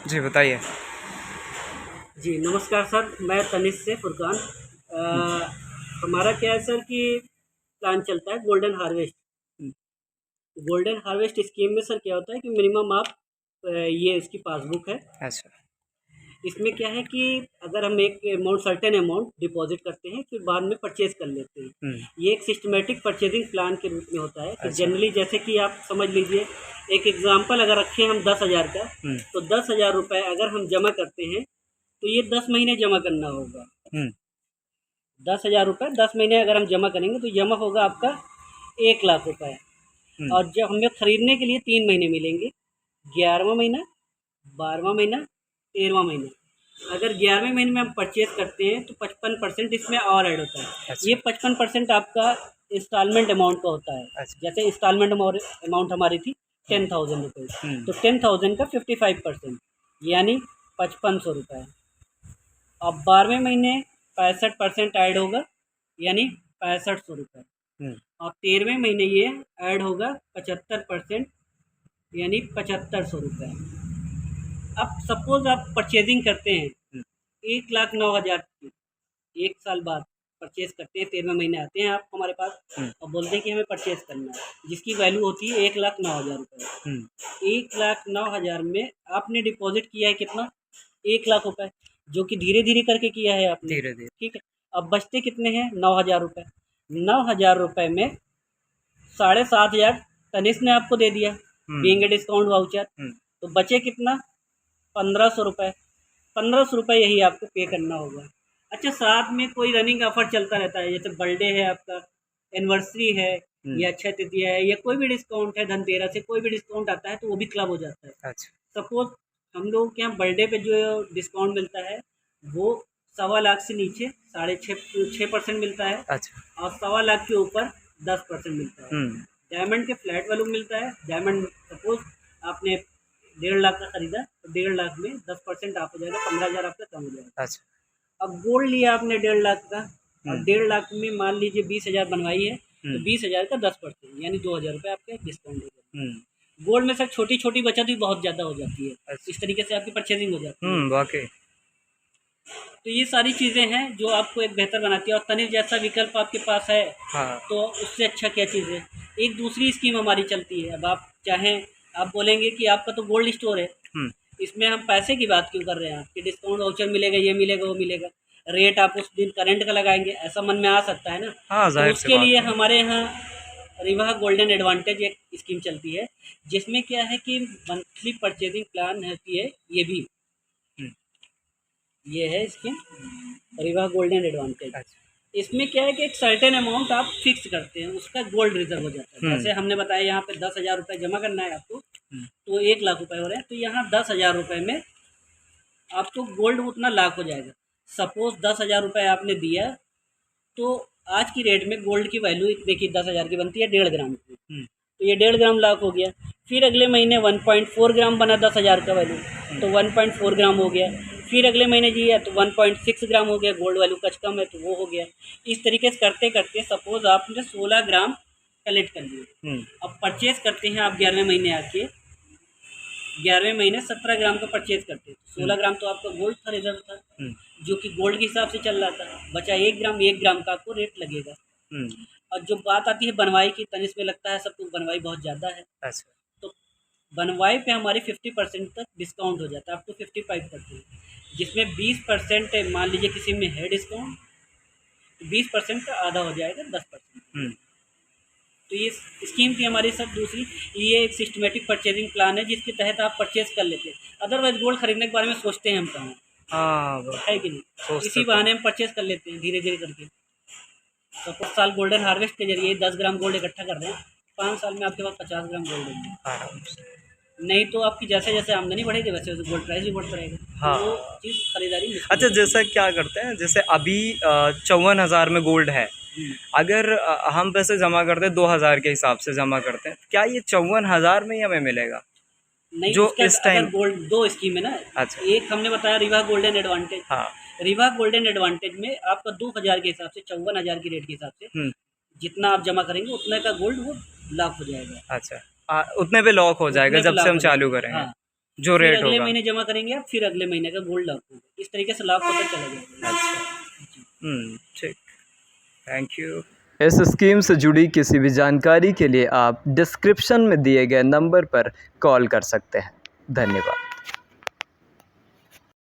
जी बताइए। जी नमस्कार सर, मैं तनिष्क से फुरकान। हमारा क्या है सर कि प्लान चलता है golden harvest. Golden harvest scheme में सर क्या होता है कि मिनिमम आप ये इसकी पासबुक है। अच्छा। इसमें क्या है कि अगर हम एक अमाउंट सर्टेन अमाउंट डिपॉजिट करते हैं फिर बाद में परचेज कर लेते हैं। ये एक सिस्टमेटिक परचेजिंग प्लान के रूप में होता है कि अच्छा। जनरली जैसे कि आप समझ लीजिए, एक एग्जांपल अगर रखें हम 10,000 का, तो 10,000 रुपये अगर हम जमा करते हैं तो ये 10 महीने जमा करना होगा। 10,000 रुपये 10 महीने अगर हम जमा करेंगे तो जमा होगा आपका 1,00,000 रुपये। और जब हमें ख़रीदने के लिए 3 महीने मिलेंगे, 11वां महीना, 12वां महीना, 13वां महीना। अगर 11वें महीने में हम परचेज़ करते हैं तो 55% इसमें और ऐड होता है। अच्छा। ये 55% आपका इंस्टॉलमेंट अमाउंट का होता है। अच्छा। जैसे इंस्टॉलमेंट अमाउंट हमारी थी 10,000 रुपये, तो 10,000 का 55% यानी 5500 रुपये। अब 12वें महीने 65% ऐड होगा यानी 6500 रुपये। और 13वें महीने ये ऐड होगा 75% यानी 7500 रुपये। अब सपोज आप परचेजिंग करते हैं 1,09,000 की, 1 साल बाद परचेज करते हैं, 13वें महीने आते हैं आप हमारे पास और बोलते हैं कि हमें परचेज करना है, जिसकी वैल्यू होती है 1,09,000 रुपये। 1,09,000 में आपने डिपॉजिट किया है कितना? 1,00,000 रुपये, जो कि धीरे धीरे करके किया है आपने। धीरे धीरे। ठीक है। अब बचते कितने हैं? 9,000 रुपये। 9,000 रुपये में 7,500 तनिष्क ने आपको दे दिया बीइंग ए डिस्काउंट वाउचर, तो बचे कितना? 1,500 रुपये। 1,500 रुपये यही आपको पे करना होगा। अच्छा, साथ में कोई रनिंग ऑफर चलता रहता है, जैसे बर्थडे है आपका, एनिवर्सरी है, या अक्षय तृतीया है, या कोई भी डिस्काउंट है, धनतेरस से कोई भी डिस्काउंट आता है तो वो भी क्लब हो जाता है। अच्छा। सपोज हम लोगों के यहाँ बर्थडे पे जो डिस्काउंट मिलता है वो 1,25,00,000 से नीचे 6.5% मिलता है। अच्छा। और 1,25,00,000 के ऊपर 10% मिलता है। डायमंड के फ्लैट वैल्यू मिलता है। डायमंड सपोज आपने 1,50,000 का खरीदा तो 1,50,000 में 10% ऑफ हो जाएगा, 15,000 आपका कम हो जाएगा। अच्छा। अब गोल्ड लिया आपने 1,50,000 का, और 1,50,000 में मान लीजिए 20,000 बनवाई है, तो 20,000 का 10% यानी 2,000 रुपये आपके डिस्काउंट हो जाएगा। गोल्ड में सर छोटी छोटी बचत भी बहुत ज़्यादा हो जाती है। अच्छा। इस तरीके से आपकी परचेजिंग हो जाती है। वाकई। तो ये सारी चीज़ें हैं जो आपको एक बेहतर बनाती है। और तनिष्क जैसा विकल्प आपके पास है हाँ। तो उससे अच्छा क्या चीज़ है। एक दूसरी स्कीम हमारी चलती है। अब आप चाहें, आप बोलेंगे कि आपका तो गोल्ड स्टोर है, इसमें हम पैसे की बात क्यों कर रहे हैं, कि डिस्काउंट वाउचर मिलेगा, ये मिलेगा, वो मिलेगा, रेट आप उस दिन करंट का लगाएंगे, ऐसा मन में आ सकता है ना। हाँ, तो जाहिर सी उसके बात लिए है। हमारे यहाँ रिवा गोल्डन एडवांटेज एक स्कीम चलती है, जिसमें क्या है कि मंथली परचेजिंग प्लान होती है। ये भी ये है स्कीम रिवा गोल्डन एडवांटेज। अच्छा। इसमें क्या है कि एक सर्टेन अमाउंट आप फिक्स करते हैं, उसका गोल्ड रिजर्व हो जाता है। जैसे हमने बताया यहाँ पे 10,000 रुपये जमा करना है आपको, तो 1,00,000 रुपये हो रहे हैं, तो यहाँ 10,000 रुपये में आपको गोल्ड उतना लाख हो जाएगा। सपोज 10,000 रुपये आपने दिया, तो आज की रेट में गोल्ड की वैल्यू देखिए 10,000 की बनती है 1.5 ग्राम की, तो ये 1.5 ग्राम लाख हो गया। फिर अगले महीने 1.4 ग्राम बना 10,000 का वैल्यू, तो 1.4 ग्राम हो गया। फिर अगले महीने जी है तो 1.6 ग्राम हो गया, गोल्ड वैल्यू कुछ कम है तो वो हो गया। इस तरीके से करते करते सपोज आपने 16 ग्राम कलेक्ट कर लिए। अब परचेज करते हैं आप 11वें महीने आके, 11वें महीने 17 ग्राम का परचेज करते हैं, 16 ग्राम तो आपका गोल्ड का रिजर्व था, जो कि गोल्ड के हिसाब से चल रहा था। बचा 1 ग्राम, 1 ग्राम का आपको रेट लगेगा। और जो बात आती है बनवाई की, तनिष्क में लगता है सबको बनवाई बहुत ज़्यादा है। अच्छा। तो बनवाई पे हमारी 50% तक डिस्काउंट हो जाता है, अप टू 55%, जिसमें 20% मान लीजिए किसी में है डिस्काउंट, तो 20% का आधा हो जाएगा 10%। तो ये स्कीम थी हमारी सब दूसरी। ये एक सिस्टमेटिक परचेजिंग प्लान है जिसके तहत आप परचेज कर लेते हैं। अदरवाइज गोल्ड खरीदने के बारे में सोचते हैं हम कहाँ, हाँ है कि नहीं। इसी बहाने हम परचेज कर लेते हैं धीरे धीरे करके। तो 5 साल गोल्डन हार्वेस्ट के जरिए 10 ग्राम गोल्ड इकट्ठा कर रहे हैं, 5 साल में आपके पास 50 ग्राम गोल्ड होगी। नहीं तो आपकी जैसे जैसे आमदनी बढ़ेगी वैसे वैसे गोल्ड प्राइस भी बढ़ता रहेगा। हाँ। तो वो चीज़ खरीदारी मुश्किल अच्छा, है। जैसा क्या करते हैं, जैसे अभी 54,000 में गोल्ड है, अगर हम पैसे जमा करते हैं 2,000 के हिसाब से जमा करते हैं, क्या ये 54,000 में ही हमें मिलेगा नहीं, जो उसका इस अगर टाइम? गोल्ड 2 स्कीम है ना। अच्छा। एक हमने बताया रिवा गोल्डन एडवांटेज। हाँ। रिवा गोल्डन एडवांटेज में आपका 2,000 के हिसाब से, 54,000 की रेट के हिसाब से जितना आप जमा करेंगे उतने का गोल्ड वो लॉक हो जाएगा। अच्छा। उतने पे लॉक हो जाएगा उतने पे जब से लॉक हम हो चालू जाएगा। करेंगे। हाँ, जो फिर रेट अगले होगा। महीने जमा करेंगे आप, फिर अगले महीने का गोल्ड लॉक होगा। इस तरीके से लॉक होता चला जाएगा। अच्छा, ठीक, थैंक यू। इस स्कीम से जुड़ी किसी भी जानकारी के लिए आप डिस्क्रिप्शन में दिए गए नंबर पर कॉल कर सकते हैं। धन्यवाद।